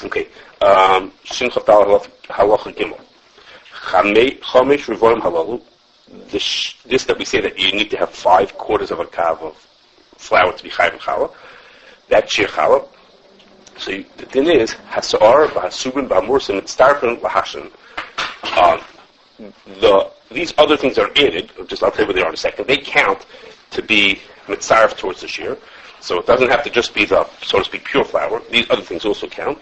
Okay. Shin Chafal Halacha Gimel. Chamesh Revoim Halalu. This that we say that you need to have 5/4 of a kav of flour to be chayv and challah. That's shir challah. So the thing is, hasar, hasubin, b'hamursim, starpen, lahashin. These other things are added. Just I'll tell you what they are in a second. They count to be mitzaref towards the shir. So it doesn't have to just be the, so to speak, pure flour. These other things also count.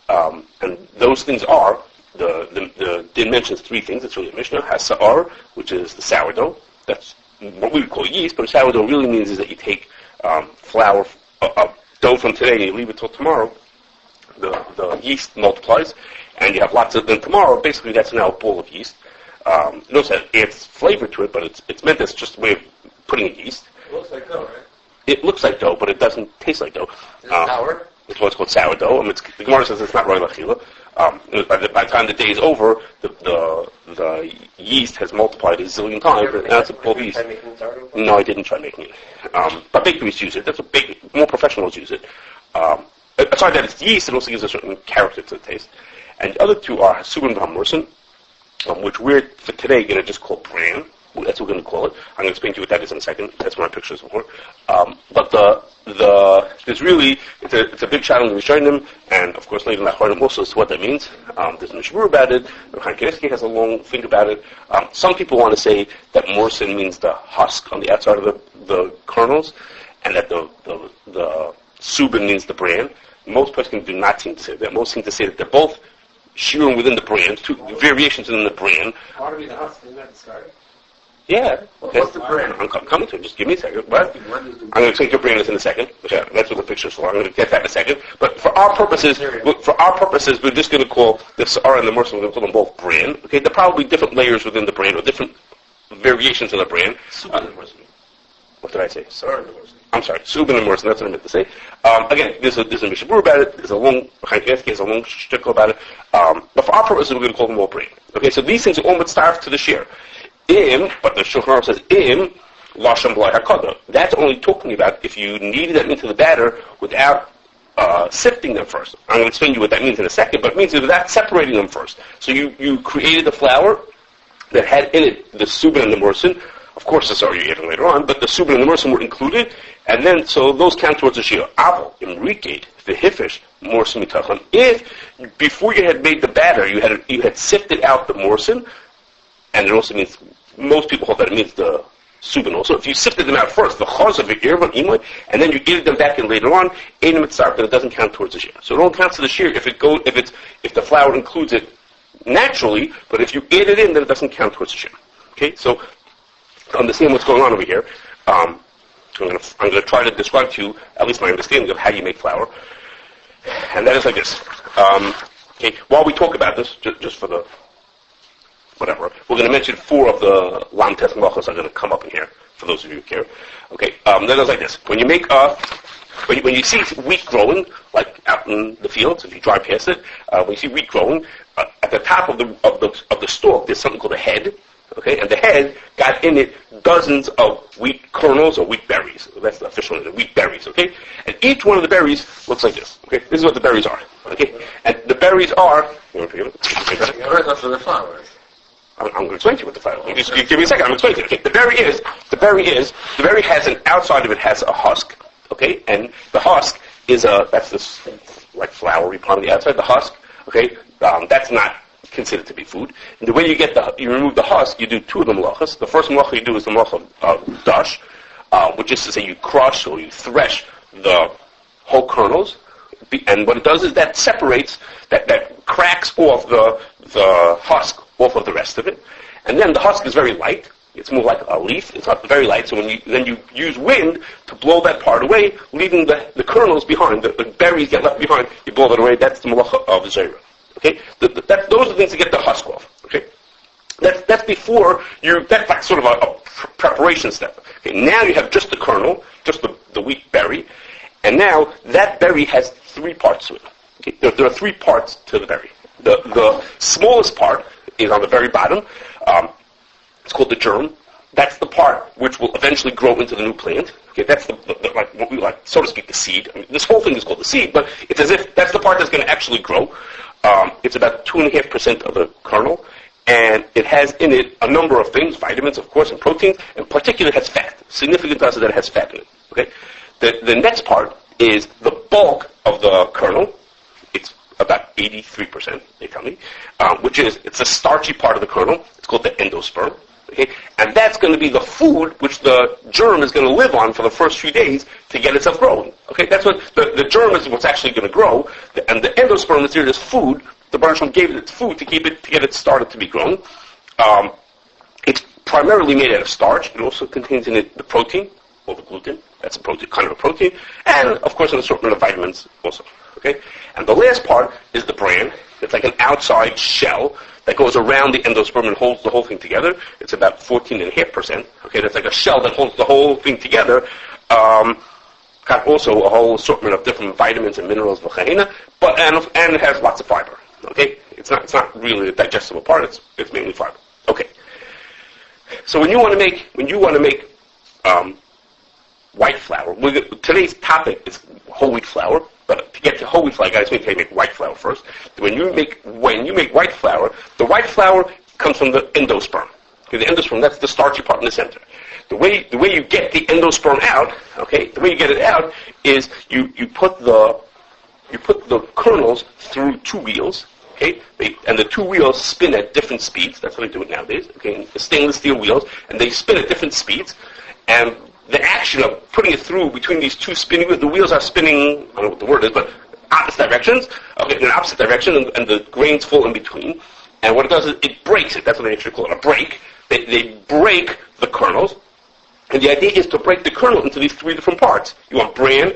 And those things are, the din mentions 3 things. It's really a Mishnah. Hasar, which is the sourdough. That's what we would call yeast, but sourdough really means is that you take flour, dough from today and you leave it till tomorrow. The yeast multiplies, and you have lots of, then tomorrow, basically that's now a bowl of yeast. Notice that it adds flavor to it, but it's meant as just a way of putting a yeast. It looks like dough, right? It looks like dough, but it doesn't taste like dough. Is it sour? It's what's called sourdough. The Gemara says it's not roy lachila. By the time the day is over, the yeast has multiplied a zillion times, and that's a bowl of yeast. No, I didn't try making it. But bakeries use it. That's more professionals use it. Aside that it's yeast, it also gives a certain character to the taste. And the other 2 are hasubin v'hamursin, which we're for today going to just call bran. That's what we're going to call it. I'm going to explain to you what that is in a second. That's what my picture is for. But there's really, it's a big shot on the Rishonim, and of course later in Achronim also as to what that means. There's a Mishmur about it. Recombination has a long thing about it. Some people want to say that morsin means the husk on the outside of the kernels, and that the subin means the bran. Most persons do not seem to say that. Most seem to say that they're both shiurim within the bran, 2 variations within the bran. Part of the husk, isn't that discarded? Yeah. What's the bran? I'm coming to it. Just give me a second. But I'm going to explain your bran is in a second. Yeah, that's what the picture's for. I'm going to get that in a second. But for our purposes, we're just going to call the Sa'ar and the Mercer, we're going to call them both bran. Okay, they're probably different layers within the bran, or different variations of the bran. What did I say? I'm sorry. Subin and Morrison, that's what I meant to say. Again, there's a Mishabur about it. There's a long shtickle about it. But for our purposes, we're going to call them all bran. Okay, so these things are all mitzaref to the shir. But the Shulchan says, lashon b'lai hakada. That's only talking about if you kneaded them into the batter without sifting them first. I'm going to explain to you what that means in a second, but it means without separating them first. So you created the flour that had in it the subin and the mursin. Of course, that's already added later on, but the subin and the mursin were included, and then, so those count towards the shir. Aval, imrikate, the hifish, mursin mitachon. If, before you had made the batter, you had sifted out the mursin, and it also means, most people hold that it means the subin also. If you sifted them out first, the chaz of it, and then you added them back in later on, but it doesn't count towards the shir. So it only counts to the shir if the flour includes it naturally, but if you add it in, then it doesn't count towards the shir. Okay, so to understand what's going on over here, I'm going to try to describe to you at least my understanding of how you make flour, and that is like this. Okay, while we talk about this, just for the whatever, we're going to mention 4 of the lam tes malachos are going to come up in here for those of you who care. Okay, then it's like this: when you make when you see wheat growing, like out in the fields, if you drive past it, when you see wheat growing, at the top of the stalk, there's something called a head. Okay, and the head got in it dozens of wheat kernels or wheat berries. That's the official name, wheat berries. Okay, and each one of the berries looks like this. Okay, this is what the berries are. Okay, and the berries are. You want to forget it? That's for the flowers. I'm going to explain to you what the flower is. Just give me a second. I'm going to explain to you. Okay, the berry has an outside of it has a husk. Okay, and the husk is that's this like floury part on the outside. The husk. Okay, that's not considered to be food. And the way you remove the husk, you do 2 of the malachas. The first malacha you do is the malacha of dash, which is to say you crush or you thresh the whole kernels. And what it does is that separates, that cracks off the husk off of the rest of it. And then the husk is very light. It's more like a leaf. It's not very light. So then you use wind to blow that part away, leaving the kernels behind. The berries get left behind. You blow that away. That's the malacha of zera. Okay, those are the things to get the husk off. Okay, that's before that's like sort of a preparation step. Okay, now you have just the kernel, just the wheat berry, and now that berry has 3 parts to it. Okay, there are 3 parts to the berry. The smallest part is on the very bottom. It's called the germ. That's the part which will eventually grow into the new plant. Okay, that's the like what we like, so to speak, the seed. I mean, this whole thing is called the seed, but it's as if that's the part that's going to actually grow. It's about 2.5% of the kernel, and it has in it a number of things, vitamins, of course, and proteins, and particularly it has fat. Significant to us is that it has fat in it. Okay, the next part is the bulk of the kernel. It's about 83%, they tell me, it's the starchy part of the kernel. It's called the endosperm. Okay? And that's going to be the food which the germ is going to live on for the first few days to get itself growing. Okay, that's what the germ is what's actually going to grow, and the endosperm is there as food. The Baruch Shalom gave it its food to get it started to be grown. It's primarily made out of starch. It also contains in it the protein, or the gluten. That's a protein, kind of a protein, and of course an assortment of vitamins also. Okay, and the last part is the bran. It's like an outside shell that goes around the endosperm and holds the whole thing together. It's about 14.5%. Okay, that's like a shell that holds the whole thing together. Got also a whole assortment of different vitamins and minerals, and it has lots of fiber. Okay, it's not really a digestible part. It's mainly fiber. Okay, so when you want to make white flour, today's topic is whole wheat flour. But to get to whole wheat flour, guys, we need to make white flour first. When you make white flour, the white flour comes from the endosperm. Okay, the endosperm, that's the starchy part in the center. The way you get the endosperm out, okay, the way you get it out is you put the kernels through two wheels. Okay, and the two wheels spin at different speeds. That's how they do it nowadays. Okay, the stainless steel wheels, and they spin at different speeds, and the action of putting it through between these two spinning wheels, the wheels are spinning, I don't know what the word is, but opposite directions, okay, in an opposite direction, and the grains fall in between. And what it does is it breaks it. That's what they actually call it, a break. They break the kernels, and the idea is to break the kernel into these three different parts. You want bran,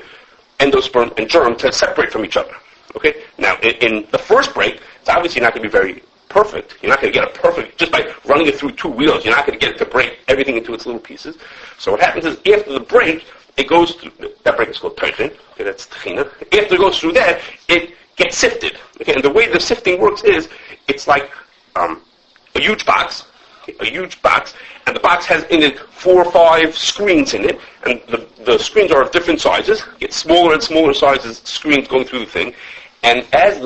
endosperm, and germ to separate from each other. Okay? Now, in the first break, it's obviously not going to be very perfect. You're not going to get it perfect just by running it through two wheels. You're not going to get it to break everything into its little pieces. So what happens is after the break, it goes through, that break is called tochin. Okay, that's tchina. After it goes through that, it gets sifted. Okay, and the way the sifting works is it's like a huge box, and the box has in it 4 or 5 screens in it, and the screens are of different sizes. Get smaller and smaller sizes screens going through the thing, and as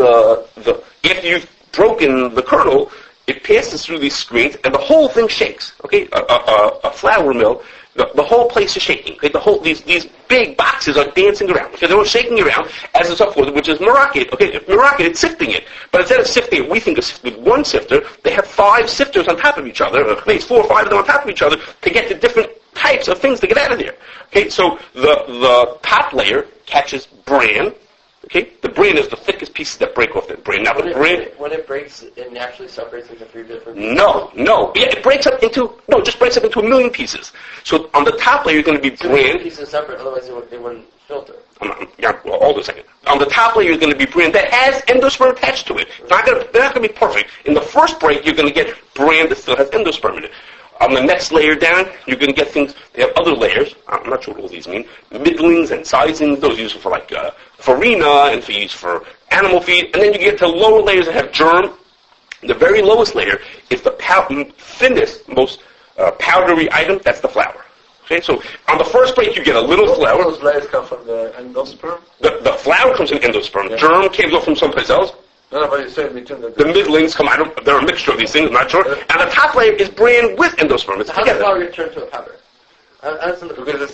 after you've broken the kernel, it passes through these screens, and the whole thing shakes. Okay, a flour mill, the whole place is shaking. Okay, these big boxes are dancing around. Okay, they're all shaking around as it's up for, which is maraket. Okay, maraket, it's sifting it, but instead of sifting it, we think with one sifter, they have 5 sifters on top of each other. Maybe 4 or 5 of them on top of each other to get the different types of things to get out of there. Okay, so the top layer catches bran. Okay, the bran is the thickest pieces that break off the bran. Now when it breaks, it naturally separates into 3 different pieces? No. Yeah, it breaks up into, just breaks up into 1 million pieces. So on the top layer, you're going to be bran. Pieces separate, otherwise it wouldn't filter. Hold a second. On the top layer, you're going to be bran that has endosperm attached to it. They're not going to be perfect. In the first break, you're going to get bran that still has endosperm in it. On the next layer down, you're going to get things, they have other layers. I'm not sure what all these mean. Middlings and sizings, those are used for farina and for animal feed. And then you get to lower layers that have germ. The very lowest layer is the thinnest, most powdery item. That's the flour. Okay, so on the first break, you get a little flour. Those layers come from the endosperm? The flour comes from endosperm. Yeah. Germ came from someplace else. No, but you said between the middlings come out. They're a mixture of these things. I'm not sure. And the top layer is bran with endosperm. It's how together. How does flour get turned to a powder? It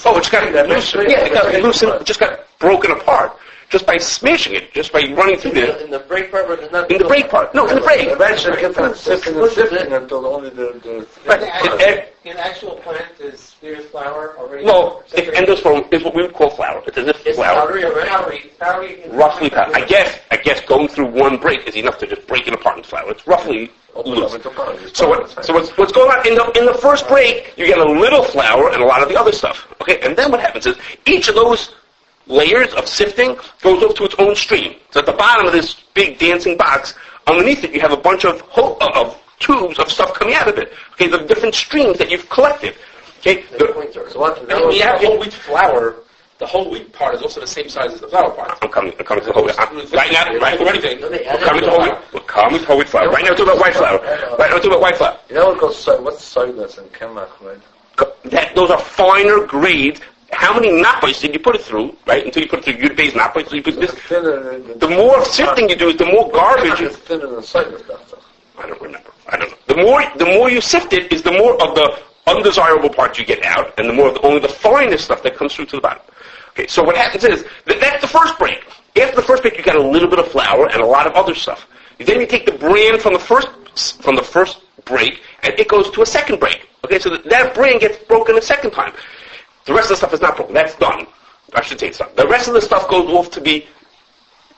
just got loosened. Yeah, it got loosened. It just got broken apart just by smashing it, just by running through there. In the break part, but not in the break part. No, in the break. Eventually, get from sifting and sifting until only the right. In actual plant, is spear's flour already? No, endosperm is what we would call flour. It's as if flour. Roughly powdery. I guess going through one break is enough to just break it apart into flour. It's roughly loose. So what's going on in the first break? You get a little flour and a lot of the other stuff. Okay, and then what happens is each of those layers of sifting goes off to its own stream. So at the bottom of this big dancing box, underneath it you have a bunch of tubes of stuff coming out of it. Okay, the different streams that you've collected. Okay, when you have whole wheat flour, the whole wheat part is also the same size as the flour part. I'm coming to the whole wheat. Right now, we're coming to whole wheat. We're coming to whole wheat flour. Right now, we're talking about white flour. You know what's cellulose and chemach, right? Those are finer grades. How many napos did you put it through, right? Until you put it through Yud Beis napos. So you put this. The more sifting you do, the more garbage. It's thinner than cider stuff. I don't remember. I don't know. The more you sift it, is the more of the undesirable parts you get out, and the more of only the finest stuff that comes through to the bottom. Okay, so what happens is that's the first break. After the first break, you got a little bit of flour and a lot of other stuff. Then you take the bran from the first break, and it goes to a second break. Okay, so that bran gets broken a second time. The rest of the stuff is not broken. That's done. I should say it's done. The rest of the stuff goes off to be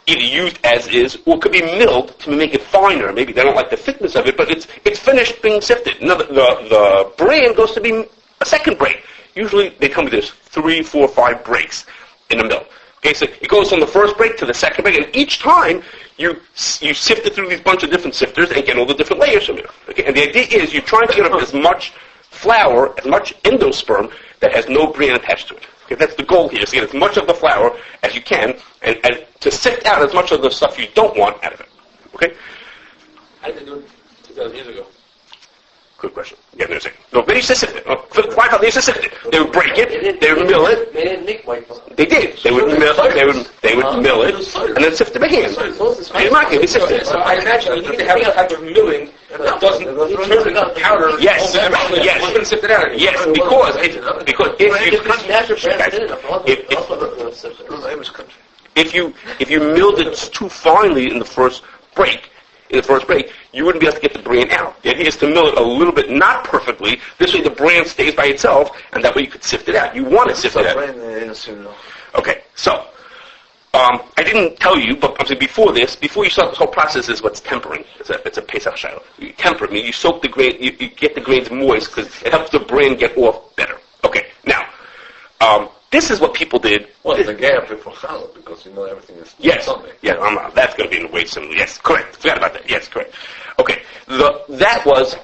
either used as is, or could be milled to make it finer. Maybe they don't like the thickness of it, but it's finished being sifted. Now the bran goes to be a second break. Usually they tell me there's 3, 4, 5 breaks in the mill. Okay, so it goes from the first break to the second break, and each time you sift it through these bunch of different sifters and get all the different layers from it. Okay, and the idea is you're trying to get up as much flour, as much endosperm that has no bran attached to it. Okay, that's the goal here, is to get as much of the flour as you can, and to sift out as much of the stuff you don't want out of it. Okay? How did they do it 2,000 years ago? Good question. Yeah, there's a second. No, they used to sift it. They used to sift it. They would break it. They would mill it. They didn't make white flour. They did. They would mill it. They would mill it, and then sift it by hand. They sift it. So I imagine you need to have a type of milling that doesn't turn into powder. Yes. Yes. We're going to sift it out anymore. Yes, if you milled it too finely in the first break, you wouldn't be able to get the bran out. The idea is to mill it a little bit, not perfectly. This way the bran stays by itself, and that way you could sift it out. You want to sift it out. Okay, so I didn't tell you, but before you start this whole process, is what's tempering. It's a Pesach Shiloh. You temper it. You soak the grain. You get the grains moist because it helps the bran get off better. Okay, now this is what people did. Well, the gap before Challah, because everything is Sunday. Yeah, that's going to be in the way similar. Yes, correct. Forgot about that. Yes, correct. Okay, that was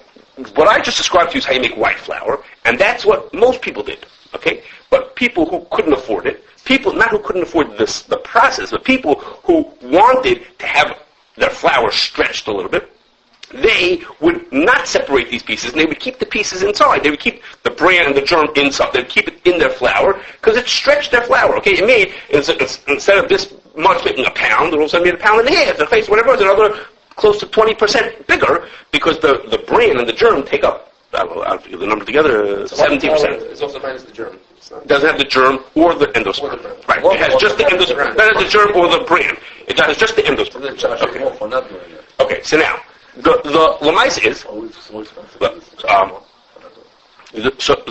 what I just described to you is how you make white flour, and that's what most people did. Okay, but people who couldn't afford it, not who couldn't afford the process, but people who wanted to have their flour stretched a little bit, they would not separate these pieces, and they would keep the pieces inside. They would keep the bran and the germ inside. They'd keep it in their flour, because it stretched their flour. Okay, it made, instead of this much making a pound, it all of a sudden made a pound and a half, the face, whatever it was, another close to 20% bigger, because the bran and the germ take up, I'll figure the number together, 17%. It's also minus the germ. It doesn't have the germ or the endosperm. Right, it has just the endosperm. That has the germ or the bran. It has just the endosperm. Okay, so now, the lemais is,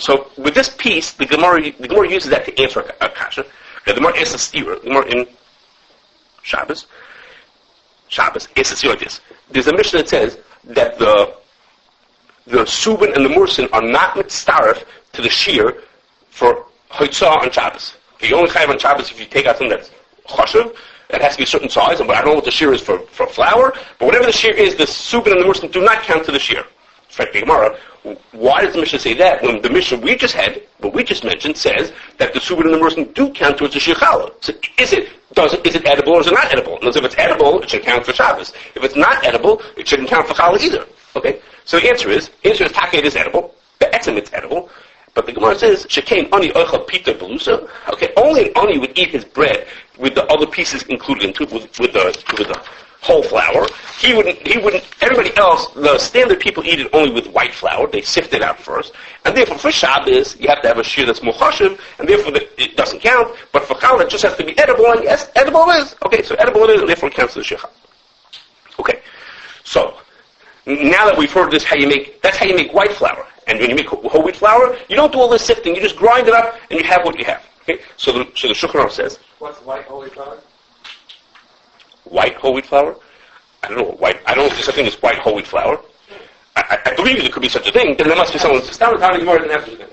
so with this piece, the Gemara uses that to answer a kasha. The Gemara asks a steer. The Gemara in Shabbos asks a steer like this. There's a mission that says that the Subin and the Mursin are not mitzaref to the shear for Hoitzah on Shabbos. Okay, you only chayav on Shabbos if you take out something that's chashuv. That has to be a certain size, and I don't know what the shear is for flour, but whatever the shear is, the Subin and the Mursin do not count to the shear. Frankly, Gemara, why does the Mishnah say that when the Mishnah we just had, what we just mentioned, says that the Subin and the Mursin do count towards the shear challah? So is it edible or is it not edible? And if it's edible, it should count for Shabbos. If it's not edible, it shouldn't count for challah either. Okay? So the answer is taket is edible, the etzem it's edible, but the Gemara says, Shekain ani oichel pita belusa. Okay, only an ani would eat his bread with the other pieces included into it, with the whole flour. He wouldn't, everybody else, the standard people eat it only with white flour. They sift it out first. And therefore for Shabbos, you have to have a shear that's muchashiv, and therefore it doesn't count. But for Challah, it just has to be edible, and yes, edible it is. Okay, so edible it is, and therefore it counts as a shear. Okay, so, now that we've heard this, that's how you make white flour. And when you make whole wheat flour, you don't do all this sifting. You just grind it up, and you have what you have. Okay? So the Shulchan says, what's white whole wheat flour? White whole wheat flour? I don't know what I don't know if there's such a thing as white whole wheat flour. I believe there could be such a thing. Then there must be someone.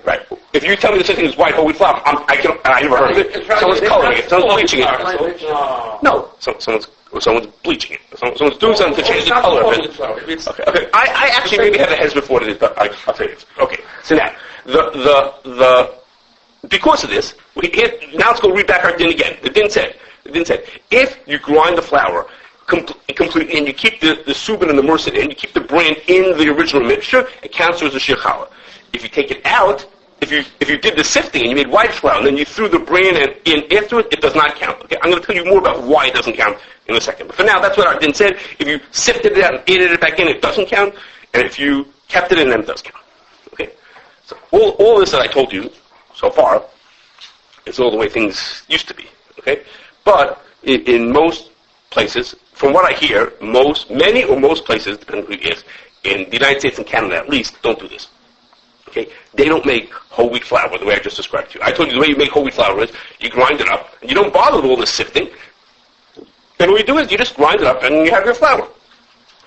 Right. If you tell me there's such a thing as white whole wheat flour, I never heard of it. Someone's coloring it. Someone's bleaching it. No. Someone's bleaching it. Someone's doing something to change the color of it. Okay. I actually maybe have a hedge before it is, but I'll tell you this. Okay. So now, because of this, now let's go read back our din again. The din said, if you grind the flour completely and you keep the subin and the mursid and you keep the bran in the original mixture, it counts as a shear challah. If you take it out, if you did the sifting and you made white flour and then you threw the bran in afterwards, it does not count. Okay, I'm going to tell you more about why it doesn't count in a second. But for now, that's what our din said. If you sifted it out and added it back in, it doesn't count. And if you kept it in, then it does count. Okay, so all this that I told you so far is all the way things used to be. Okay, but in most places, from what I hear, many or most places, depending on who you ask, in the United States and Canada at least, don't do this. Okay, they don't make whole wheat flour the way I just described to you. I told you the way you make whole wheat flour is you grind it up, and you don't bother with all this sifting. And what you do is you just grind it up, and you have your flour.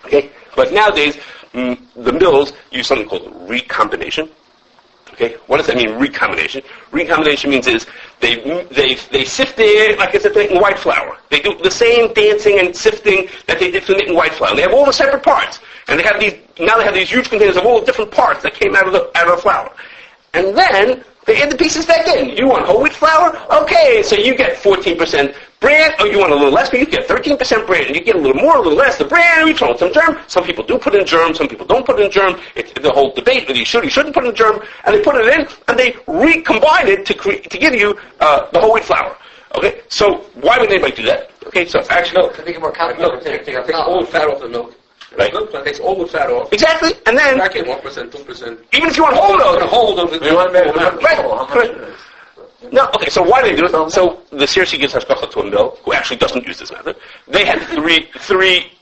Okay, but nowadays the mills use something called recombination. Okay, what does that mean? Recombination. Recombination means is they sift it like it's making white flour. They do the same dancing and sifting that they did for making white flour. They have all the separate parts, and they have these huge containers of all the different parts that came out of the flour. And then they add the pieces back in. You want whole wheat flour? Okay, so you get 14% bran, or you want a little less, but you get 13% bran, and you get a little more, a little less. The bran, you throw in some germ. Some people do put in germ, some people don't put in germ. It's the whole debate whether you shouldn't put in germ, and they put it in, and they recombine it to give you the whole wheat flour. Okay, so why would anybody do that? Okay, so actually, To make it more complicated. It takes all the fat off the milk. Right. Milk plant takes all the fat off. Exactly, and then Back in 1%, 2%. even if you want whole milk, Hold of it. right. No, okay, so why do they do it? So the CRC gives hashgacha to a mill who actually doesn't use this method. They had three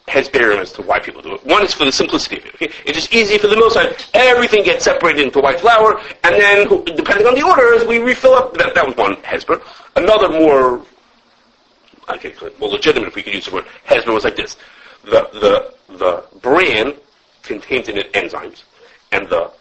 hesperim as to why people do it. One is for the simplicity of it. Okay? It's just easy for the mill side. Everything gets separated into white flour, and then, depending on the orders, we refill up. That was one hesper. Another more legitimate, if we could use the word, hesper was like this. The bran contains in it enzymes, and the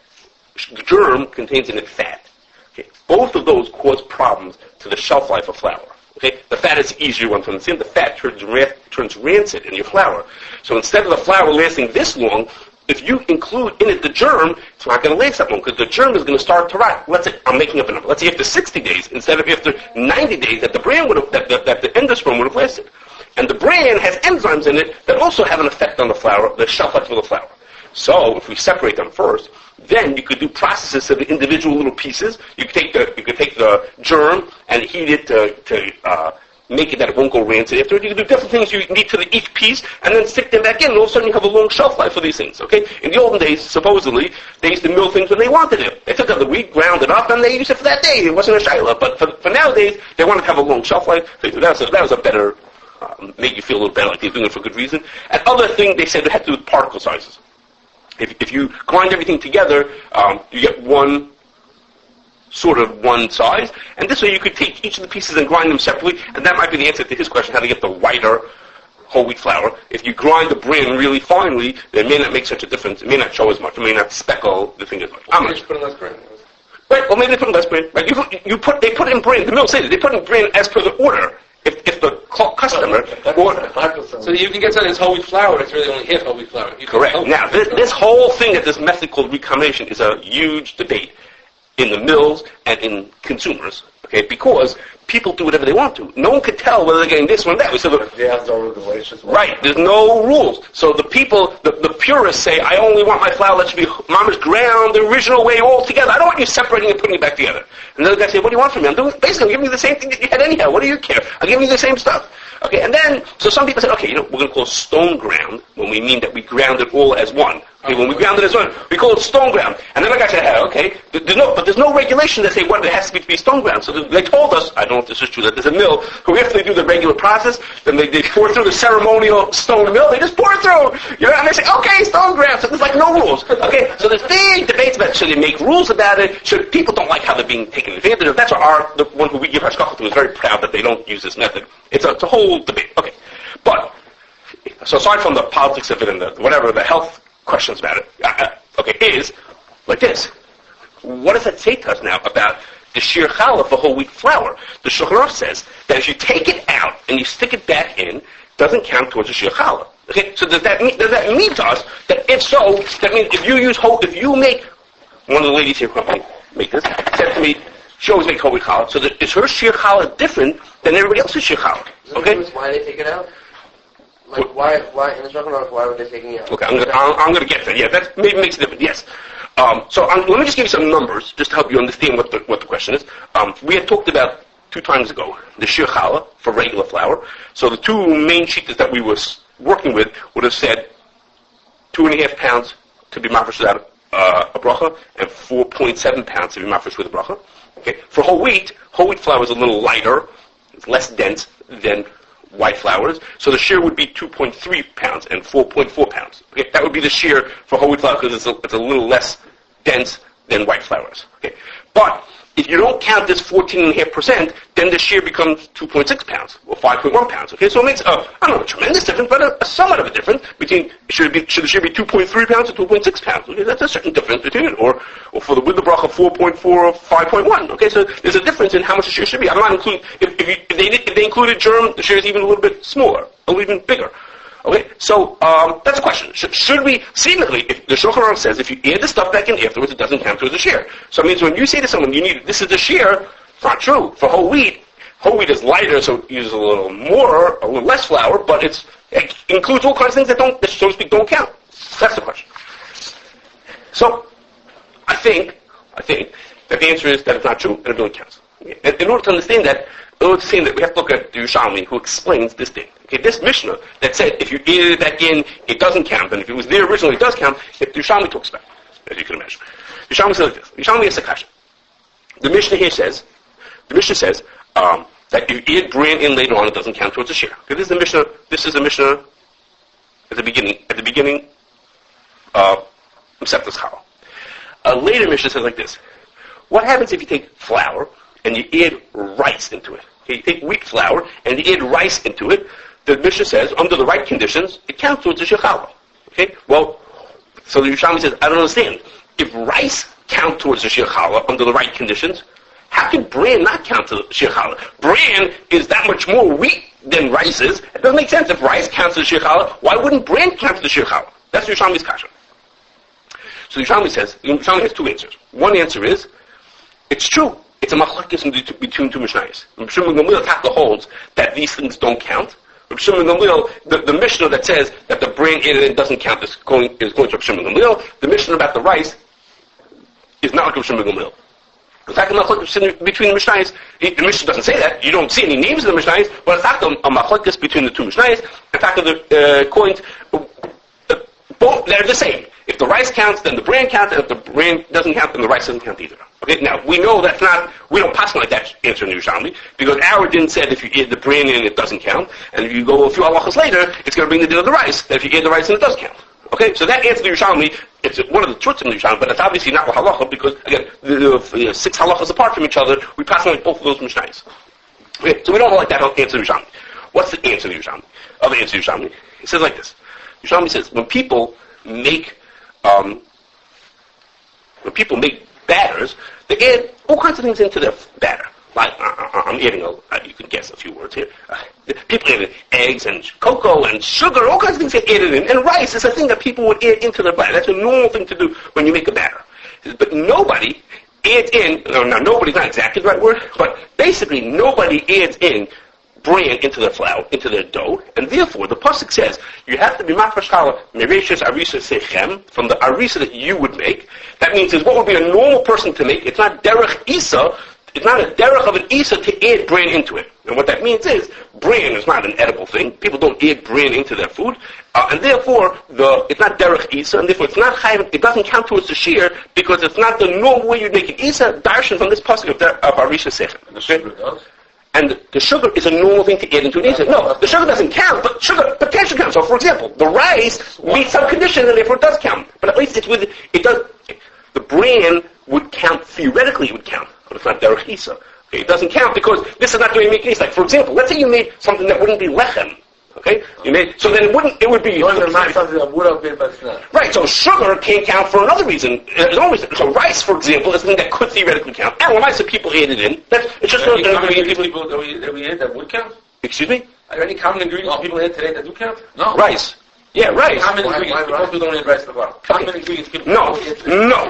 germ contains in it fat. Okay. Both of those cause problems to the shelf life of flour. Okay, the fat is the easier one to understand. The fat turns rancid in your flour. So instead of the flour lasting this long, if you include in it the germ, it's not going to last that long because the germ is going to start to rot. Let's say I'm making up a number. Let's say after 60 days instead of after 90 days that the bran that the endosperm would have lasted. And the bran has enzymes in it that also have an effect on the flour, the shelf life of the flour. So if we separate them first, then you could do processes of the individual little pieces. You could take the germ and heat it to make it that it won't go rancid afterwards. You could do different things you need to each piece and then stick them back in. And all of a sudden you have a long shelf life for these things. Okay? In the olden days, supposedly, they used to mill things when they wanted it. They took out the wheat, ground it up, and they used it for that day. It wasn't a shayla. But for nowadays, they wanted to have a long shelf life. So that was a better, make you feel a little better, like they're doing it for good reason. And other thing they said it had to do with particle sizes. If you grind everything together, you get one size, and this way you could take each of the pieces and grind them separately, and that might be the answer to his question, how to get the whiter whole wheat flour. If you grind the bran really finely, it may not make such a difference. It may not show as much. It may not speckle the thing as much. How much? Put in less bran. Right, well maybe they put in less bran. Right, they put in bran, the mill says they put in bran as per the order. If the customer so you can get something that's whole wheat flour, it's really only half whole wheat flour. Correct. Now, this whole thing that this method called recombination is a huge debate in the mills and in consumers, okay, because people do whatever they want to. No one could tell whether they're getting this one or that. So no regulations. Right, there's no rules. So the people, the purists say, I only want my flour that should be mama's ground the original way all together. I don't want you separating and putting it back together. And the other guy say, what do you want from me? I'm giving you the same thing that you had anyhow. What do you care? I'm giving you the same stuff. Okay, and then, so some people say, okay, we're going to call it stone ground when we mean that we ground it all as one. Okay, when we ground it as one, we call it stone ground. And then the guy said, okay, there's no regulation that say what it has to be stone ground. So they told us, I don't know if this is true, that there's a mill who after they do the regular process, then they pour through the ceremonial stone mill, they just pour it through, and they say, okay, stone ground. So there's like no rules. Okay, so there's big debates about should they make rules about it, people don't like how they're being taken advantage of. That's why the one who we give hashgacha to is very proud that they don't use this method. It's a whole debate. Okay, but so aside from the politics of it and the health questions about it, is like this. What does that say to us now about the shir challah for whole wheat flour? The Shulchan says that if you take it out and you stick it back in, it doesn't count towards the shir challah. Okay, so does that mean to us that if so, that means if you make, one of the ladies here who make this, said to me, she always makes whole wheat challah, so that is her shir challah different than everybody else's shir challah? Okay? Why they take it out? Like why in the Shulchan why were they taking it out? Okay, I'm going to get there. Yeah, that maybe makes a difference. Yes, Let me just give you some numbers, just to help you understand what the question is. We had talked about 2 times ago the shir challah for regular flour. So the 2 main sheeters that we was working with would have said 2.5 pounds to be mafresh without a bracha, and 4.7 pounds to be mafresh with a bracha. Okay. For whole wheat flour is a little lighter, it's less dense than white flours, so the shear would be 2.3 pounds and 4.4 pounds. Okay, that would be the shear for whole wheat flour because it's a little less dense than white flours. Okay, but if you don't count this 14.5%, then the shear becomes 2.6 pounds or 5.1 pounds. Okay, so it makes I don't know, a tremendous difference, but a somewhat of a difference between should the shear be 2.3 pounds or 2.6 pounds. Okay, that's a certain difference between it, or for the with the bracha 4.4 or 5.1. Okay, so there's a difference in how much the shear should be. I'm not including if they included germ, the shear is even a little bit smaller, a little even bigger. Okay, so that's a question. Should we, seemingly, if the Shulchan Aruch says if you add the stuff back in afterwards, it doesn't count towards the shear. So it means when you say to someone, this is the shear, it's not true. For whole wheat is lighter, so it uses a little less flour, but it includes all kinds of things that so to speak, don't count. That's the question. So, I think that the answer is that it's not true, and it really counts. And in order to understand that, we have to look at the Yerushalmi, who explains this thing. Okay, this Mishnah that said if you add it back in, it doesn't count, and if it was there originally, it does count. If the Yerushalmi talks about it, as you can imagine. The Yerushalmi says like this. The Yerushalmi is a kasha. The Mishnah here says, that if you add bran in later on, it doesn't count towards the shear. Okay, this is the Mishnah at the beginning of Mesechtas Challah. A later Mishnah says like this. What happens if you take flour and you add rice into it? Okay, you take wheat flour and you add rice into it. The Mishnah says, under the right conditions, it counts towards the shir challah. Okay? Well, so the Yerushalmi says, I don't understand. If rice counts towards the shir challah under the right conditions, how can bran not count to the shir challah? Bran is that much more wheat than rice is. It doesn't make sense. If rice counts to the shir challah, why wouldn't bran count to the shir challah? That's the Yerushalmi's kasha. So the Yerushalmi says, the Yerushalmi has 2 answers. One answer is, it's true. It's a machlokes between 2 mishnayos. Reb Shimon Gamliel Taka holds that these things don't count. Reb Shimon Gamliel, the Mishnah that says that the bran in doesn't count is going to Reb Shimon Gamliel. The Mishnah about the rice is not like Reb Shimon Gamliel. In fact, the machlokes between the mishnayos, the Mishnah doesn't say that. You don't see any names of the mishnayos, but in fact, a machlokes between the 2 mishnayos. In fact, the coins, both they're the same. If the rice counts, then the bran counts, and if the bran doesn't count, then the rice doesn't count either. Okay, now, we know that's not, we don't pass like that answer in Yerushalmi, because our din said if you add the bran in, it doesn't count, and if you go a few halachas later, it's going to bring the din of the rice, that if you add the rice in, it does count. Okay, so that answer to Yerushalmi, it's one of the truths in the Yerushalmi, but it's obviously not halacha, because, again, the 6 halachas apart from each other, we pass on like both of those mishnayos. Okay, so we don't like that answer to Yerushalmi. What's the answer to Yerushalmi? Other answer to Yerushalmi? It says like this. Yerushalmi says, when people make batters, they add all kinds of things into their batter. Like, I'm adding you can guess a few words here. People add eggs and cocoa and sugar, all kinds of things get added in. And rice is a thing that people would add into their batter. That's a normal thing to do when you make a batter. But nobody adds in, now nobody's not exactly the right word, but basically nobody adds in bran into their flour, into their dough, and therefore the pasuk says you have to be mafresh challah mereshus arisa sechem, from the arisa that you would make. That means is what would be a normal person to make. It's not derech isa. It's not a derech of an isa to add bran into it. And what that means is bran is not an edible thing. People don't add bran into their food, and therefore it's not derech isa, and therefore it's not chayv. It doesn't count towards the shear because it's not the normal way you make it. Isa darshan from this pasuk of arisa sechem. Okay? And the sugar is a normal thing to add into an isa. No, the sugar doesn't count, but sugar potentially counts. So, for example, the rice meets some condition, and therefore it does count. But at least it does. The bran would count, theoretically it would count, but it's not derech isa. Okay, it doesn't count because this is not going to make isa. Like, for example, let's say you made something that wouldn't be lechem. Okay, so then it would be something that would have been, but it's not. Right, so sugar can't count for another reason. So rice, for example, is something that could theoretically count. And when I said people add it in, it's just not going to be people that we add that would count. Excuse me? Are there any common ingredients people add today that do count? No. Rice. Yeah, rice. Common ingredients. Most people don't add rice at the bottom. Common ingredients people No,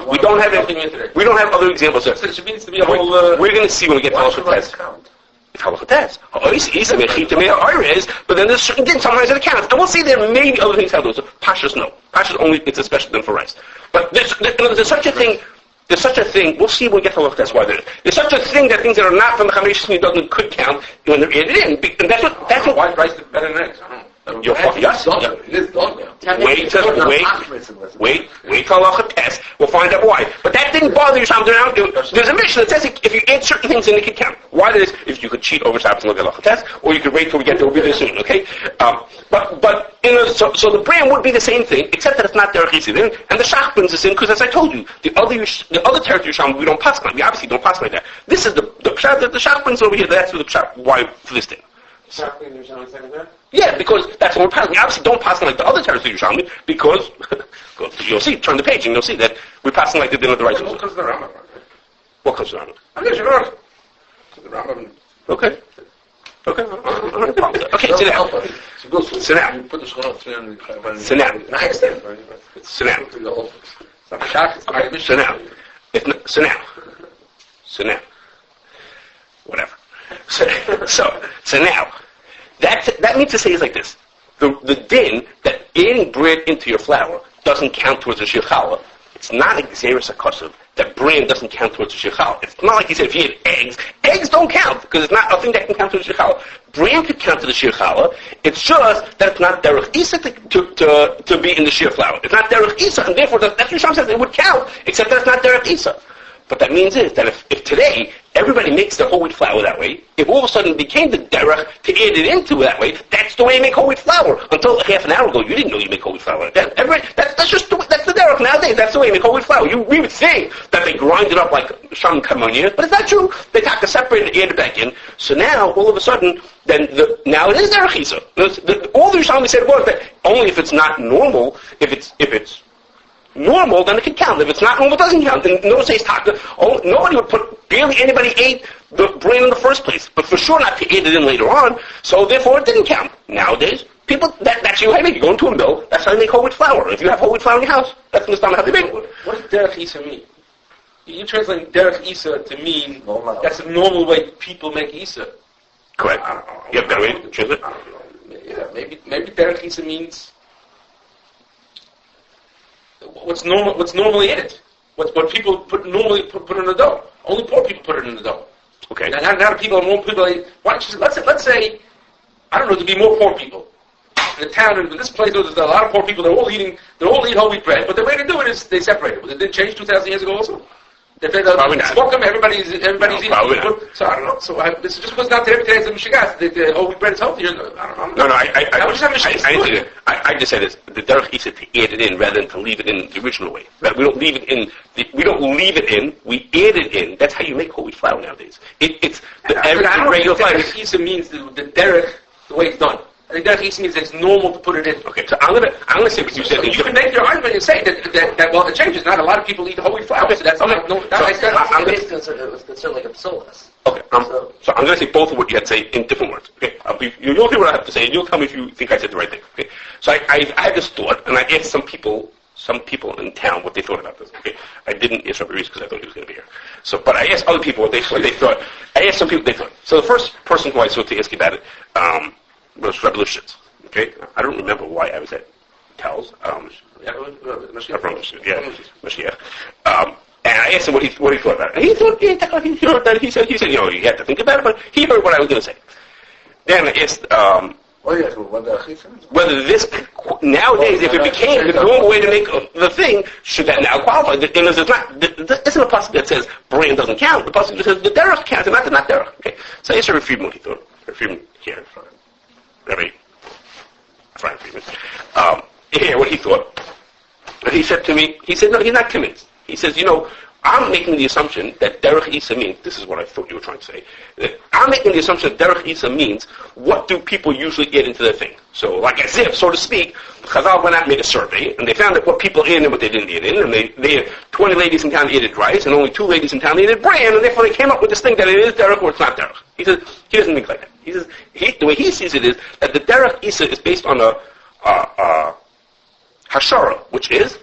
we don't have it. We don't have other examples. So it means to be a whole. We're going to see when we get to Halacha Tes. It's halachates. But then there's certain things sometimes it counts. And we'll see there may be other things how those. So Pashas no. Pashas only, it's a special thing for rice. But there's such a thing. There's such a thing. We'll see when we get to halachates why there is. There's such a thing that things that are not from the Recombination doesn't could count when they're added in. And that's what. Why rice is better than eggs? I don't know. Yes. It is done now. Wait till halacha test. We'll find out why. But that didn't bother you. There's a mission that says if you add certain things in, it can count. Why that is, if you could cheat over Shabbos and look at halacha test, or you could wait till we get there. We'll be there soon. Okay. But so the brand would be the same thing, except that it's not derech isidin, and the shach brings us in because, as I told you, the other territory Yerushalmi we don't pass on. We obviously don't pass like that. This is the pshat that the shach brings over here. That's the pshat. Why for this thing? Yeah, because that's what we're passing. We obviously don't pass like the other territory Yerushalmi because you'll see, turn the page and you'll see that we're passing like the din of the righteous. What comes to the Rambam? What comes to the Rambam? I'm not sure. The Rambam. Okay. Okay, sit down. Sit down. You put the shulchan at 300. Sit down. Nice. Sit down. Sit down. Sit down. Sit down. Whatever. So now, that means to say is like this. The din that adding bread into your flour doesn't count towards the shir challah. It's not a gzeirus hakosov that bran doesn't count towards the shir challah. It's not like he said if you had eggs don't count because it's not a thing that can count towards the shir challah. Bran could count to the shir challah. It's just that it's not derech isa to be in the shir flour. It's not derech isa, and therefore that's what Yerushalmi says it would count, except that it's not derech isa. What that means is that if today everybody makes their whole wheat flour that way, if all of a sudden it became the derech to add it into that way, that's the way you make whole wheat flour. Until half an hour ago, you didn't know you make whole wheat flour like that. That's just that's the derech nowadays. That's the way you make whole wheat flour. We would think that they grind it up like some kamonias, but it's not true. They have to separate it and add it back in. So now, all of a sudden, now it is derech isa. All the Yerushalmi said was that only if it's not normal, if it's normal, then it can count. If it's not normal, it doesn't count. Then no says taka. Nobody would barely anybody ate the brain in the first place, but for sure not to eat it in later on. So therefore, it didn't count. Nowadays, people that's how you make it. You go into a mill. That's how you make whole wheat flour. If you have whole wheat flour in your house, that's how they make it. What does derech isa mean? You translate derech isa to mean that's the normal way people make isa. Correct. You have that way to translate. I don't know. Yeah, maybe derech isa means what's normally in it. What people normally put in the dough. Only poor people put it in the dough. Okay. Now more people. Let's say, I don't know, there'd be more poor people in the town. In this place, there's a lot of poor people. They all eat whole wheat bread. But the way to do it is they separate it. But it didn't change 2,000 years ago also. Probably not. Smoke them. Everybody's eating. Not. So I don't know. So this just was not there today. It's a mishigas. The whole wheat bread is healthier. I don't know. No. I just said this. The derech isa to add it in rather than to leave it in the original way. We don't leave it in. We don't leave it in. We add it in. That's how you make whole wheat flour nowadays. It's the regular flour. Derech isa means the derech the way it's done. I think derech isa means it's normal to put it in. Okay, so I'm gonna say what you said. You can make your argument and say that well, it changes. Not a lot of people eat whole wheat flour, so that's not. It was considered like a psoas. Okay, so I'm going to say both of what you had to say in different words. Okay, you'll hear what I have to say, and you'll tell me if you think I said the right thing. Okay, so I had this thought, and I asked some people in town what they thought about this. Okay, I didn't ask Rabbi Reese because I thought he was going to be here. So, but I asked other people what they thought. I asked some people what they thought. So the first person who I sought to ask you about it was Rabbi Lifshitz. Okay, I don't remember why I was at Tel's. Mashiach. And I asked him what he thought about it. And he thought, he said, you had to think about it, but he heard what I was going to say. Then I asked, whether this, nowadays, if it became the normal way to make the thing, should that now qualify? And there isn't a possibility that says brand doesn't count. The possibility says the derech counts, and not the not derech. Okay. So I asked Rabbi Friedman what he thought. Rabbi Friedman here, Rabbi Frank Friedman. Here, what he thought. And he said to me, no, he's not convinced. He says, I'm making the assumption that derech isa means, this is what I thought you were trying to say, that I'm making the assumption that derech isa means, what do people usually get into their thing? So, like as if, so to speak, Chazal went out and made a survey, and they found that what people ate in and what they didn't eat in, and they had 20 ladies in town ate rice, and only 2 ladies in town ate bran, and therefore they came up with this thing that it is derech or it's not derech. He says, he doesn't think like that. He says, the way he sees it is, that the derech isa is based on a hashara, which is,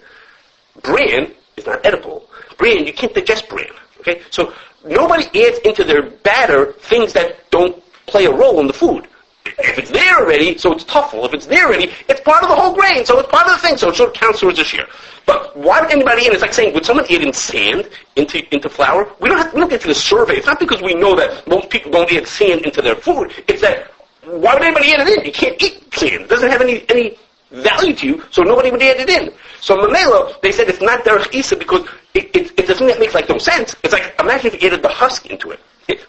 bran is not edible. Bran, you can't digest bran. Okay? So nobody adds into their batter things that don't play a role in the food. If it's there already, so it's tuffle. If it's there already, it's part of the whole grain, so it's part of the thing, so it sort of counts towards the shear. But why would anybody in? It's like saying, would someone add in sand into flour? We don't get to the survey. It's not because we know that most people don't add sand into their food. It's that, why would anybody add it in? You can't eat sand. It doesn't have any value to you, so nobody would add it in. So Mamela, they said it's not derech isa because it's the thing that makes like no sense. It's like, imagine if you added the husk into it.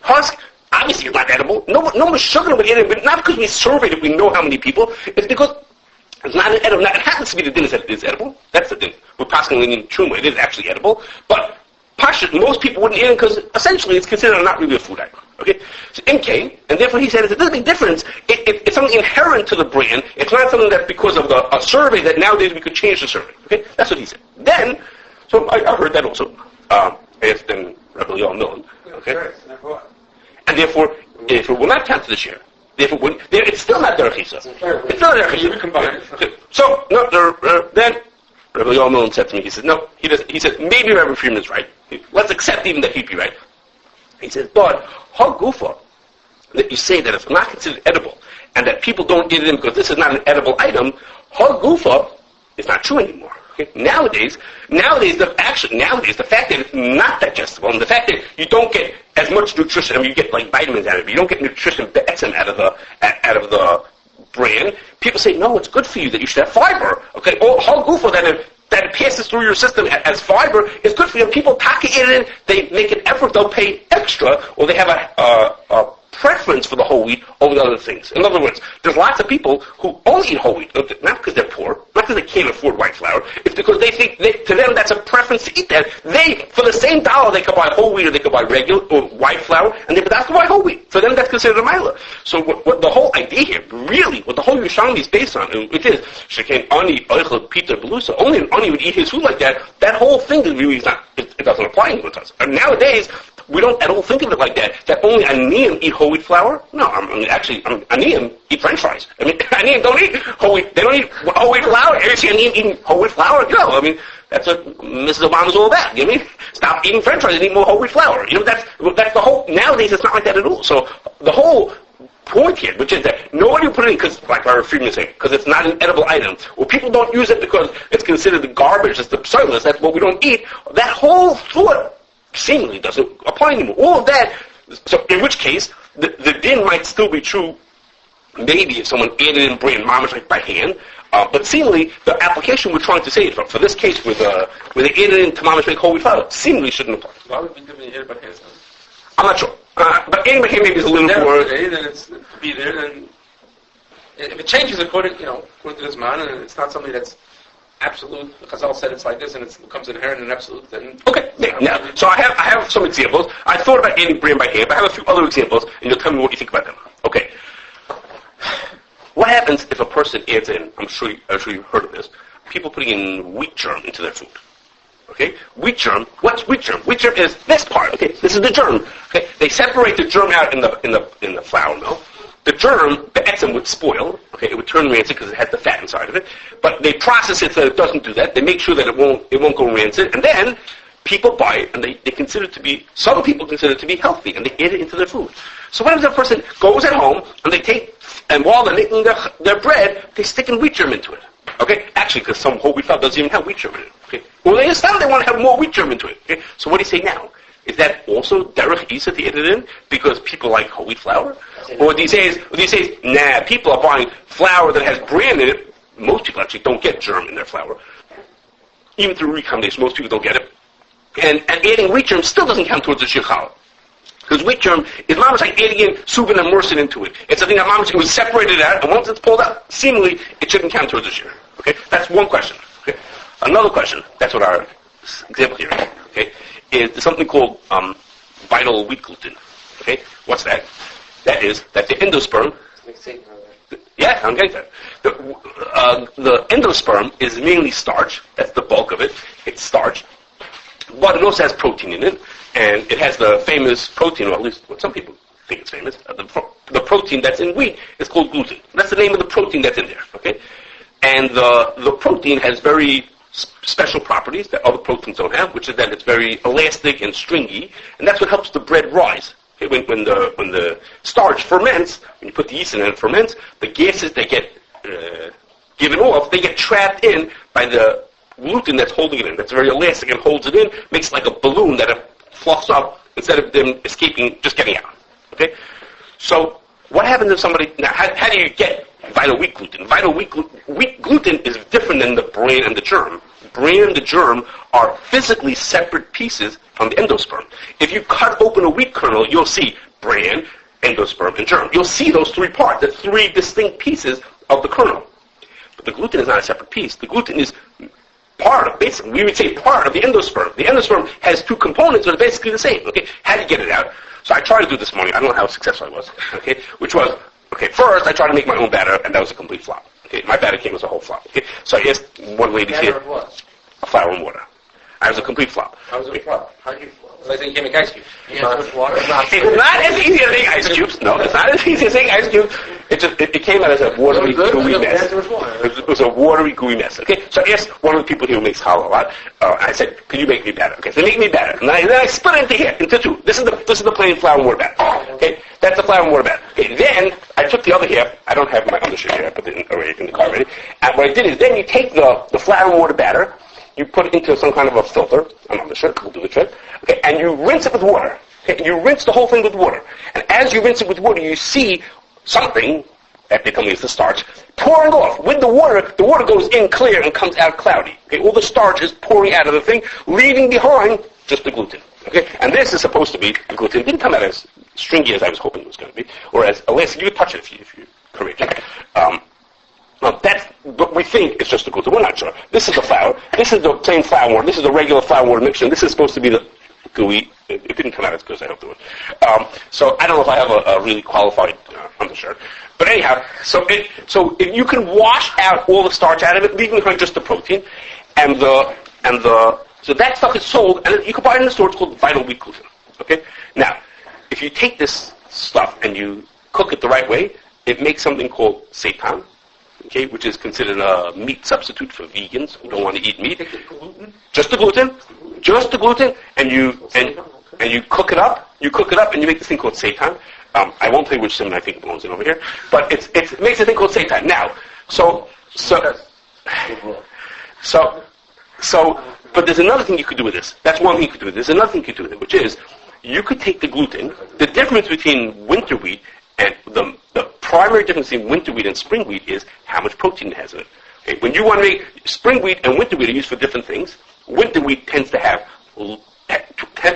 Husk, obviously it's not edible. No one's sugar would eat it, but not because we surveyed it, we know how many people. It's because it's not an edible. Now, it happens to be the din that it is edible. That's the din. We're passing in truma. It is actually edible. But most people wouldn't eat it because essentially it's considered not really a food item. Okay? So MK, and therefore he said it's a big difference. It's something inherent to the brand. It's not something that's because of a survey that nowadays we could change the survey. Okay? That's what he said. Then, so I heard that also. It's then Rabbi Yal Millen. Okay? And therefore, if it will not count to the share, therefore it's still not derech isa. It's still derech isa. So then Rabbi Yal Millen said to me, he said, no, he said, maybe Rabbi Freeman is right. Let's accept even that he'd be right. He says, but hagufa, that you say that it's not considered edible, and that people don't eat it in because this is not an edible item, hagufa is not true anymore. Okay? Nowadays, the fact that it's not digestible, and the fact that you don't get as much nutrition, I mean, you get like vitamins out of it, you don't get nutrition be'etzem out of the bran. People say, no, it's good for you that you should have fiber. Okay, all gufa that it passes through your system as fiber is good for you. People pack it in, they make an effort, they'll pay extra, or they have a preference for the whole wheat over the other things. In other words, there's lots of people who only eat whole wheat, not because they're poor, not because they can't afford white flour. It's because they think, to them, that's a preference to eat that. For the same dollar, they could buy whole wheat or they could buy regular or white flour, and they would have to buy whole wheat. For them, that's considered a mila. So what the whole idea here, really, what the whole Yerushalmi is based on, it is, Shekain ani oichel Peter belusa. Only an ani would eat his food like that. That whole thing is really not, it doesn't apply anymore to us. And nowadays, we don't at all think of it like that. That only aniyim eat whole wheat flour. No, aniyim eat French fries. I mean, aniyim don't eat whole wheat. They don't eat whole wheat flour. Ever see aniyim eating whole wheat flour? No, I mean that's what Mrs. Obama's all about. You know what I mean? Stop eating French fries and eat more whole wheat flour. You know that's the whole. Nowadays, it's not like that at all. So the whole point here, which is that nobody put it in because, like our Freeman saying, because it's not an edible item, or people don't use it because it's considered the garbage, it's the psilus, that's what we don't eat. That whole thought seemingly doesn't apply anymore. All of that, so in which case, the din might still be true, maybe if someone added in bran mamish like by hand, but seemingly the application we're trying to say is for this case where they added in to mamish like whole wheat flour, seemingly shouldn't apply. Why would we give it by hand? I'm not sure. But adding by hand maybe is a little more... Then it's to be there, then if it changes according to this man, and it's not something that's absolute, Chazal said it's like this, and it becomes inherent and absolute, then... Okay, now, so I have some examples. I thought about adding bran by hand, but I have a few other examples, and you'll tell me what you think about them. Okay. What happens if a person adds in, I'm sure you've heard of this, people putting in wheat germ into their food. Okay? Wheat germ, what's wheat germ? Wheat germ is this part, okay? This is the germ. Okay? They separate the germ out in the flour mill. The germ, the etzem would spoil. Okay, it would turn rancid because it has the fat inside of it. But they process it so it doesn't do that. They make sure that it won't go rancid. And then people buy it, and they consider it to be, some people consider it to be healthy, and they add it into their food. So what if a person goes at home, and they take, and while they're making their bread, they stick in wheat germ into it. Okay? Actually, because some whole wheat flour doesn't even have wheat germ in it. Okay? Well, they understand they want to have more wheat germ into it. Okay? So what do you say now? Is that also derech isa to add it in because people like whole wheat flour? Or do you say, nah, people are buying flour that has bran in it. Most people actually don't get germ in their flour. Even through recombination, most people don't get it. And adding wheat germ still doesn't count towards the shir. Because wheat germ is mamash like adding in subin and mursin into it. It's something that mamash was separated out, and once it's pulled out, seemingly it shouldn't count towards the shir. Okay, that's one question. Okay, another question. That's what our example here is. Okay, is something called vital wheat gluten. Okay, what's that? That is that the endosperm. Yeah, I'm getting that. The endosperm is mainly starch. That's the bulk of it. It's starch, but it also has protein in it. And it has the famous protein, or at least what some people think it's famous. The protein that's in wheat is called gluten. That's the name of the protein that's in there. Okay, and the protein has very special properties that other proteins don't have, which is that it's very elastic and stringy, and that's what helps the bread rise. Okay, when the starch ferments, when you put the yeast in and it ferments, the gases that get given off, they get trapped in by the gluten that's holding it in. That's very elastic and holds it in, makes it like a balloon that it fluffs up instead of them escaping, just getting out. Okay? So what happens if somebody, now how do you get vital wheat gluten? Vital wheat gluten is different than the bran and the germ. Bran and the germ are physically separate pieces from the endosperm. If you cut open a wheat kernel, you'll see bran, endosperm, and germ. You'll see those three parts, the three distinct pieces of the kernel. But the gluten is not a separate piece. The gluten is part of, basically, we would say part of the endosperm. The endosperm has two components that are basically the same. Okay, how do you get it out? So I tried to do this morning. I don't know how successful I was. Okay, which was, okay, first I tried to make my own batter, and that was a complete flop. Okay, my batter came as a whole flop. Okay, so I asked one lady here, flour and water. I was a complete flop. How was it flop? How did you flop? It's like they can make ice cubes. Yeah, with water? It's not as easy as making ice cubes. No, it's not as easy as making ice cubes. It came out as a watery, gooey mess. It was a watery, gooey mess. Okay, so I asked one of the people here who makes challah a lot. I said, "Can you make me batter?" Okay, so make me batter. And then I split it into two. This is the plain flour and water batter. Okay, that's the flour and water batter. Okay, then I took the other half. I don't have my undershirt here. I put it in the car already. And what I did is then you take the flour and water batter. You put it into some kind of a filter, an undershirt, will do the trick, okay, and you rinse it with water. Okay, you rinse the whole thing with water. And as you rinse it with water, you see something, that they tell me is the starch, pouring off. With the water goes in clear and comes out cloudy. Okay, all the starch is pouring out of the thing, leaving behind just the gluten. Okay, and this is supposed to be the gluten. It didn't come out as stringy as I was hoping it was going to be, or as elastic. You could touch it if you courageous. Now that's what we think is just the gluten. We're not sure. This is the flour. This is the plain flour water. This is the regular flour water mixture. And this is supposed to be the gooey. It didn't come out as good as I hoped it would. So I don't know if I have a really qualified undershirt. But anyhow, so if you can wash out all the starch out of it, leaving behind just the protein, so that stuff is sold, and you can buy it in the store. It's called vital wheat gluten. Okay. Now, if you take this stuff and you cook it the right way, it makes something called seitan. Okay, which is considered a meat substitute for vegans who don't want to eat meat. Just the gluten, and you cook it up. You cook it up, and you make this thing called seitan. I won't tell you which cinnamon I think belongs in over here, but it makes a thing called seitan. Now, but there's another thing you could do with this. That's one thing you could do with this. There's another thing you could do with it, which is you could take the gluten. The difference between winter wheat and the primary difference between winter wheat and spring wheat is how much protein it has in it. Okay, when you want to make spring wheat and winter wheat are used for different things. Winter wheat tends to have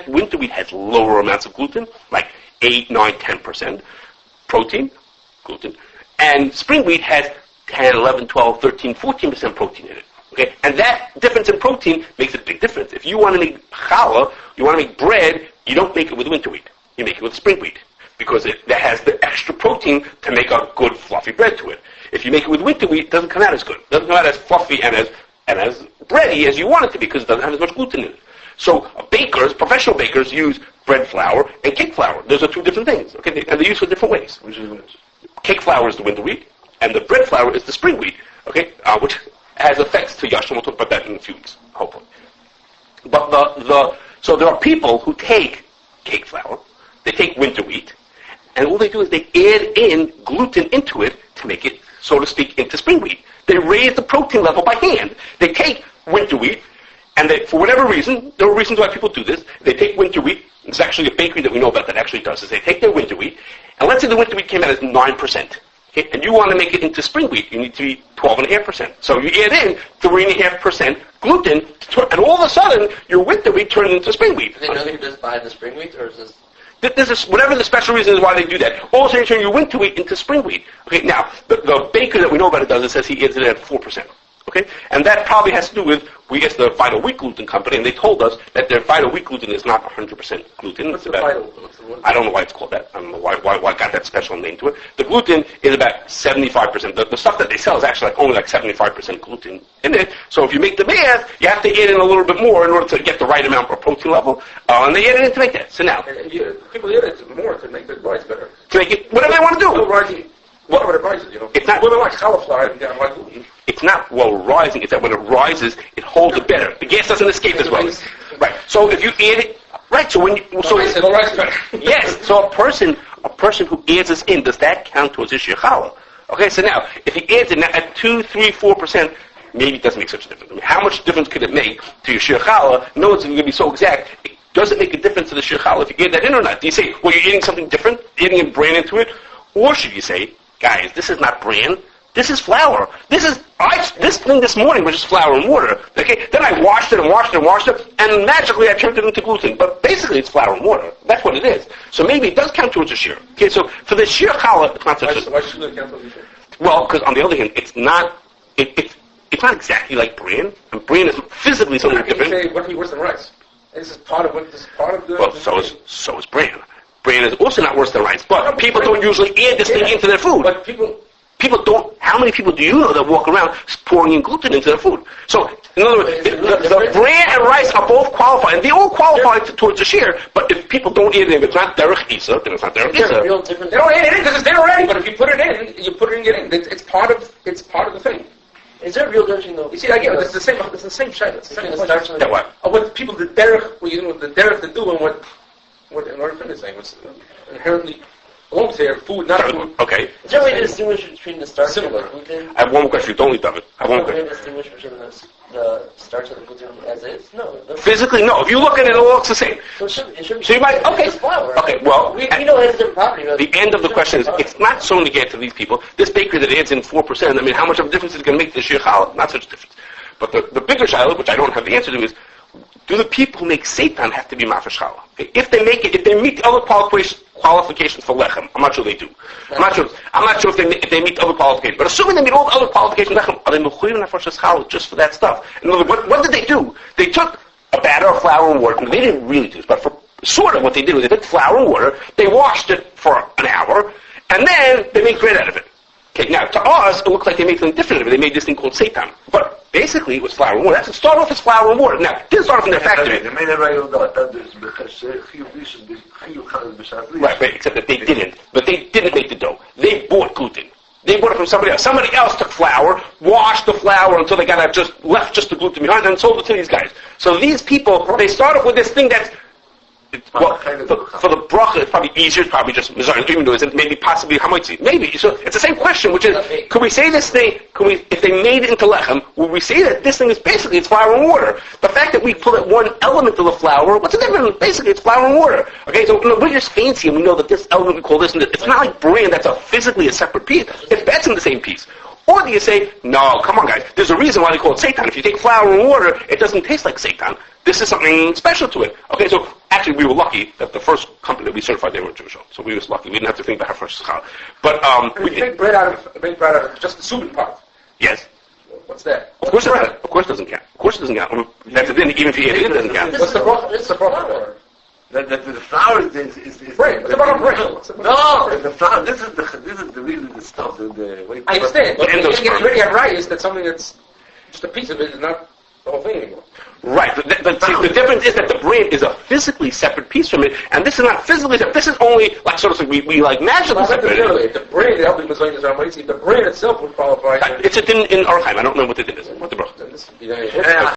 winter wheat has lower amounts of gluten, like 8, 9, 10% protein, gluten, and spring wheat has 10, 11, 12, 13, 14% protein in it. Okay, and that difference in protein makes a big difference. If you want to make challah, you want to make bread, you don't make it with winter wheat. You make it with spring wheat, because that has the extra protein to make a good fluffy bread to it. If you make it with winter wheat, it doesn't come out as good. It doesn't come out as fluffy and as bready as you want it to be, because it doesn't have as much gluten in it. So professional bakers use bread flour and cake flour. Those are two different things, okay? And they're used for different ways. Cake flour is the winter wheat, and the bread flour is the spring wheat, okay? Which has effects to Yashim. We'll talk about that in a few weeks, hopefully. But so there are people who take cake flour, they take winter wheat, and all they do is they add in gluten into it to make it, so to speak, into spring wheat. They raise the protein level by hand. They take winter wheat, and for whatever reason, there are reasons why people do this, they take winter wheat. It's actually a bakery that we know about that actually does this. They take their winter wheat, and let's say the winter wheat came out as 9%. Okay, and you want to make it into spring wheat, you need to be 12.5%. So you add in 3.5% gluten, and all of a sudden, your winter wheat turns into spring wheat. Do they know they just buy the spring wheat, or is this... This is whatever the special reason is why they do that. Also, you turn your winter wheat into spring wheat. Okay, now the baker that we know about it does it says he adds it at 4%. Okay, and that probably has to do with we asked the Vital Wheat Gluten Company, and they told us that their Vital Wheat Gluten is not 100% gluten. What's the Vital? I don't know why it's called that. I don't know why it got that special name to it. The gluten is about 75%. The stuff that they sell is actually only 75% gluten in it. So if you make the math, you have to add in a little bit more in order to get the right amount of protein level, and they add it in to make that. So now, people add it more to make the rice better. To make it whatever they want to do. Whatever it rises, It's not. Women like cauliflower and like gluten. It's not rising. It's that when it rises, it holds it better. The gas doesn't escape as well. Right. So if you add it, Right. So when you, so rice, no rice bread. yes. So a person who adds this in, does that count towards his shir challah? Okay. So now, if he adds it now at 2, 3, 4%, maybe it doesn't make such a difference. I mean, how much difference could it make to your shir challah? No, it's going to be so exact. Does it make a difference to the shir challah if you add that in or not? Do you say, well, you're eating something different, adding a bran into it, or should you say, guys, this is not bran, this is flour. This thing this morning was just flour and water. Okay, then I washed it, and magically I turned it into gluten. But basically, it's flour and water. That's what it is. So maybe it does count towards a shir. Okay, so for the shir challah, it's not such a. Why should it count towards a shir? Well, because on the other hand, it's not. It's not exactly like bran. And bran is physically something different. What can be worse than rice? This is part of the. Well, so is bran. Bran is also not worse than rice, but people don't usually add this thing into their food. But people don't. How many people do you know that walk around pouring in gluten into their food? So, in other words, the bran and rice are both qualified, and they all qualify towards a shir. But if people don't add it, if it's not derech isa, then it's not derech isa. Real different. They don't add it in because it's there already. But if you put it in, you put it in. It's part of the thing. Is there a real difference though? You see, again, it's the same shayla. It's the same question. That what? What people the derech, what the derech to do, and what in order to saying was inherently belongs here, food, not food. Okay. Is there a way to distinguish between the starch and the gluten? I have one more question. Don't leave, David. I have one more Is there a way question. to distinguish between the starch and the gluten as is? No. Physically, no. If you look at it, it all looks the same. So it should be. So you might, okay. It's flour. Okay, well, we know it has a different property. But the end of the question is, it's not so negated to these people. This bakery that adds in 4%, I mean, how much of a difference is it going to make to the shir challah? Not such a difference. But the bigger shiloh, which I don't have the answer to, is, do the people who make seitan have to be mafresh challah? Okay? If they meet the other qualifications for lechem, I'm not sure they do. I'm not sure if they meet the other qualifications. But assuming they meet all the other qualifications for lechem, are they mechuyev Hafrashas challah just for that stuff? In other words, what did they do? They took a batter of flour and water. They didn't really do this, but for sort of what they did was they took flour and water, they washed it for an hour, and then they made bread out of it. Okay, now to us, it looks like they made something different of it. They made this thing called seitan. But basically, it was flour and water. That's it. Start off as flour and water. Now, it didn't start off in their factory. Right, except that they didn't. But they didn't make the dough. They bought gluten. They bought it from somebody else. Somebody else took flour, washed the flour until they got left just the gluten behind, and sold it to these guys. So these people, they start off with this thing that's, well, for the bracha, it's probably easier. It's probably just mizarn, even though it's maybe possibly hamaitzi. Maybe. So it's the same question, which is, could we say this thing? If they made it into lechem, would we say that this thing is basically it's flour and water? The fact that we pull out one element of the flour, what's the difference? Basically, it's flour and water. Okay, so we're just fancy, and we know that this element we call this, and it's not like bran that's physically a separate piece. That's in the same piece. Or do you say, no, come on, guys. There's a reason why they call it seitan. If you take flour and water, it doesn't taste like seitan. This is something special to it. Okay, so actually we were lucky that the first company that we certified, they were Jewish. So we were lucky. We didn't have to think about Hafrashas. But we make bread out of just the soup part. Yes. What's that? Of course it doesn't count. Of course it doesn't count. That's the thing. Even if you add it, it doesn't count. What's the bracha? It's the bracha. The flour is bread. It's about bread. No, the flour. This is really the stuff. I understand. But if you already have rice, that's something that's just a piece of it. It's not the whole thing anymore. Right, but see, the difference is that the bran is a physically separate piece from it, and this is not physically separate. This is only like sort of we like magically separate it. The bran, the helping Mizraim is Ramaitzi. The bran itself would qualify. It's a din in Aruch. I don't know what the din is. What the bracha is.